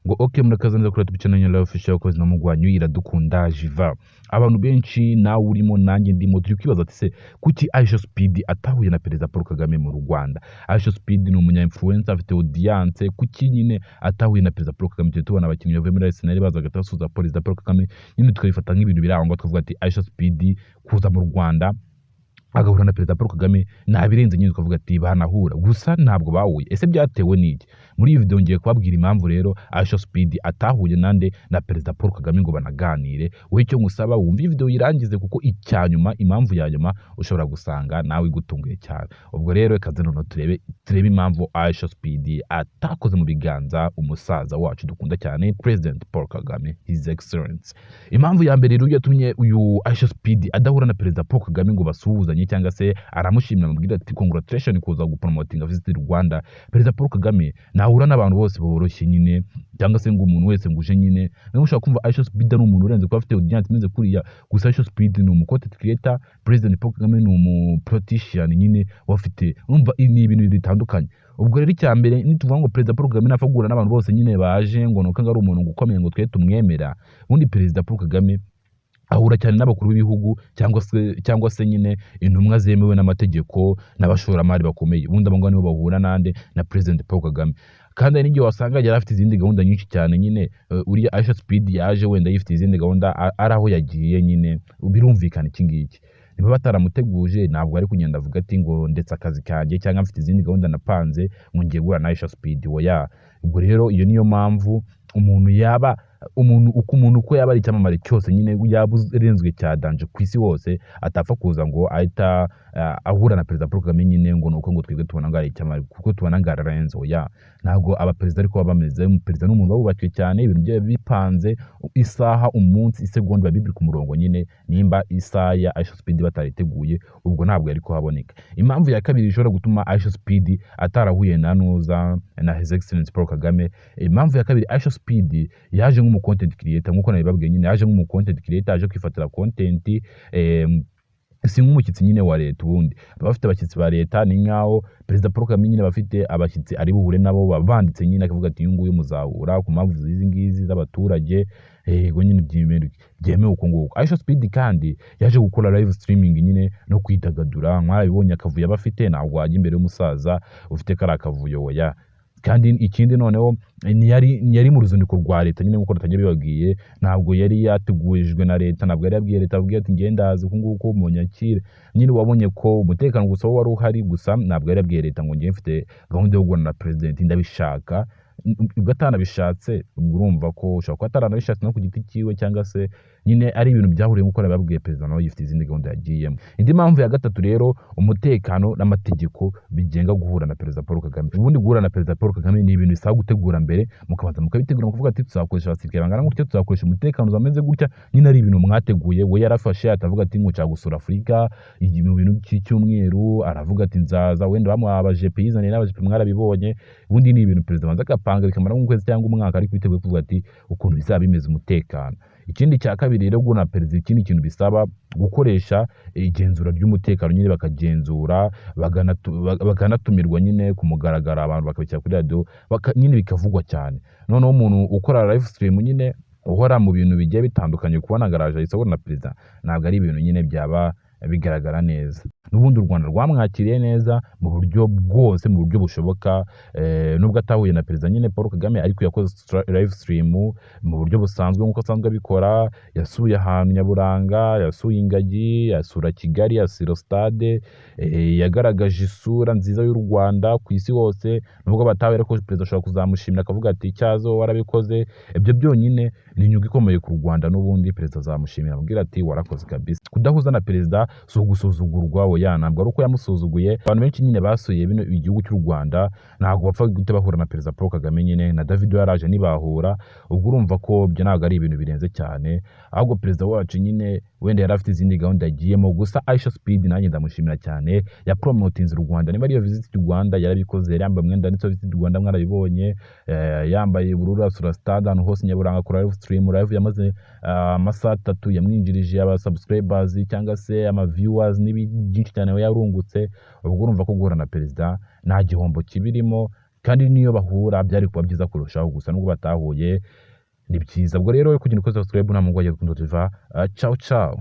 ngo okay murakaza neza kuri YouTube channel ya Live Official kozi namugwanyu iradukunda Jiva. Abantu benshi nawe urimo nanjye ndimo turi kwibaza ati se kuki Aisha Speed atahuye na Perezida Paul Kagame mu Rwanda. Aisha Speed ni umunya influencer afite audience, kuki nyine atahuye na Perezida Paul Kagame. Tubona abakinnyi bavuye muri Arsenal bazaga tasuza Perezida Paul Kagame, nyine tukabifata nk'ibintu biraho ngo twavuga ati Aisha Speed kuza mu Rwanda agahura na Perezida Paul Kagame nabirenze nyine tukavuga ati banahura, gusa ntabwo bahuye. Ese byatewe n'iki? Muri iyi video ngiye kubabwira impamvu rero Aisha Speed atahuye nande na Perezida Paul Kagame ngo banaganire. Wowe icyo ngusaba wumva iyi video yirangize, kuko icyanyuma, impamvu ya nyuma ushobora gusanga nawe igutunguye cyane. Ubwo rero reka none turebe impamvu Aisha Speed atakoze mu biganza umusaza wacu dukunda cyane President Paul Kagame, His Excellency. Impamvu ya mbere rero yatumye uyu Aisha Speed adahura na Perezida Paul Kagame ngo basuhuzanye cyangwa se aramushimira mubwira ati congratulations kuza gupromotinga visit Rwanda. Perezida Paul Kagame nahura n'abantu bose boroshye nyine, cyangwa se ngo umuntu wese nguje nyine ushaka kumva Aisha Speed ari umuntu urenze kuba afite audience imeze kuriya. Gusa Aisha Speed ni content creator, President Paul Kagame ni politician nyine wafite, urumva ni ibintu bitandukanye. Ubwo rero icyambere nituvuga ngo Perezida Paul Kagame nafagura n'abantu bose nyine baje ngo nuko ari umuntu gukomeye ngo twe tumwemera. Ubundi Perezida Paul Kagame ahura cyane n'abakuru b'ibihugu cyangwa se nyine intumwa zemewe n'amategeko n'abashoramari bakomeye. Ubundi abo ngabo nibo bahura nande na President Paul Kagame. Kandi n'igihe wasanga yari afite izindi gahunda nyinshi cyane nyine, uriya Aisha Speed yaje wenda yifite izindi gahunda ari aho yagiye nyine, birumvikana iki ngiki. Niba bataramuteguje ntabwo ari kugenda avuga ati ngo ndetse akazi kanjye cyangwa mfite izindi gahunda napanze ngo ngiye guhura na Aisha Speed. Oya, ubwo rero iyo niyo mpamvu umuntu uko yaba ari icyamamare cyose nyine yaba urenzwe cya danje ku isi hose atapfa kuza ngo ahita ahura na Perezida Paul Kagame nyine ngo nuko ngo twebwe tubona ngo ari icyamamare kuko tubona ngo ararenze. Oya, ntabwo abaperezida ariko baba bameze. Perezida n'umuntu wabubakiwe cyane, ibintu bye bipanze isaha, umunsi, isegonda bibiri ku murongo nyine. Nimba isaha ya Aisha Speed batariteguye ubwo ntabwo yari kuhaboneka. Impamvu ya kabiri ishobora gutuma Aisha Speed atarahuye na His Excellency Paul Kagame, impamvu ya kabiri Aisha Speed yaje nk'umu content creator, nkuko nabibabwiye nyine yaje nk'umu content creator, aje kwifatira content si nk'umushyitsi nyine wa leta. Ubundi bafite abashyitsi ba leta ni nkaho Perezida Paul Kagame nyine bafite abashyitsi ari buhure nabo banditse nyine akavuga ati uyu nguyu muzahura ku mpamvu z'izi ngizi z'abaturage, yego nyine byemewe uko nguko. Aisha Speed kandi yaje gukora live streaming nyine no kwidagadura. Mwarabibonye akavuyo bafite, ntabwo wajya imbere y'umusaza ufite kari akavuyo. Oya, kandi ikindi noneho yari mu ruzinduko rwa leta nyine nkuko rutajya bibabwiye, ntabwo yari yategurijwe na leta, ntabwo yari yabwiye leta abwiye ati ngendazi uko nguko munyakire. Nyine wabonye ko umutekano gusa wari uhari, gusa ntabwo yari yabwiye leta ngo ngiye mfite gahunda yo guhura na President ndabishaka. Ubwo atanabishatse urumva ko ushobora kuba ataranabishatse no ku giti cyiwe, cyangwa se nyine ari ibintu byahuriye nkuko nababwiye Perezida nawe yifite izindi gahunda yagiyemo. Indi mpamvu ya gatatu rero, umutekano n'amategeko bigenga guhura na Perezida Paul Kagame. Ubundi guhura na Perezida Paul Kagame ni ibintu bisaba gutegura mbere, mukabanza mukabitegura mukavuga ati tuzakoresha abasirikare bangana gutya, tuzakoresha umutekano zameze gutya. Nyine ari ibintu mwateguye. We yarafashe atavuga ati nkuca gusura Afurika mu bintu cy'icyumweru, aravuga ati nzaza, wenda bamuhabaje peyizane n'abaje mwarabibonye. Ubundi ni ibintu Perezida banza akapanga bikamara nk'ukwezi cyangwa umwaka, ariko biteguye kuvuga ati ukuntu bizaba bimeze umutekano. Ikindi cya kabiri rero guhura na Perezida, ikindi kintu bisaba gukoresha igenzura ry'umutekano nyine, bakagenzura bakanatumirwa nyine ku mugaragaro, abantu bakabishyira kuri radio nyine bikavugwa cyane. Noneho umuntu ukora live stream nyine uhora mu bintu bigiye bitandukanye, kubona garaje isabona na Perezida ntabwo ari ibintu nyine byaba bigaragara neza. N'ubundi u Rwanda rwamwakiriye neza mu buryo bwose, mu buryo bushoboka. Nubwo atahuye na Perezida nyine Paul Kagame, ariko yakoze live stream mu buryo busanzwe nk'uko asanzwe abikora. Yasuye ahantu nyaburanga, yasuye ingagi, yasura Kigali, yasura stade, yagaragaje isura nziza y'u Rwanda ku isi hose. Nubwo batahuye ariko Perezida ashobora kuzamushimira akavuga ati cyazo warabikoze. Ibyo byonyine ni inyungu ikomeye ku Rwanda. N'ubundi Perezida azamushimira amubwira ati warakoze kabisa. Kudahuza na Perezida si ugusuzugurwa. Oya, ntabwo ari uko yamusuzuguye. Abantu benshi nyine basuye bino igihugu cy'u Rwanda ntabwo bapfa gute bahura na Perezida Paul Kagame nyine, na Davido yaraje ntibahura. Ubwo urumva ko byo ntabwo ari ibintu birenze cyane, ahubwo Perezida wacu nyine wenda yari afite izindi gahunda yagiyemo. Gusa Aisha Speed nanjye ndamushimira cyane, yapromotinze u Rwanda. Niba ariyo visit Rwanda yarabikoze, yari yambaye umwenda ndetse visit Rwanda mwarabibonye, yambaye ubururu asura stade ahantu hose nyaburanga, akora live stream. Live yamaze amasaha 3, yamwinjirije aba subscribers cyangwa se ama viewers n'ibindi byinshi cyane yarungutse. Ubwo urumva ko guhura na Perezida nta gihombo kibirimo, kandi niyo bahura byari kuba byiza kurushaho, gusa nubwo batahuye ni byiza. Ubwo rero kugira uko subscribe nta mugwaye kundo tuva ciao ciao.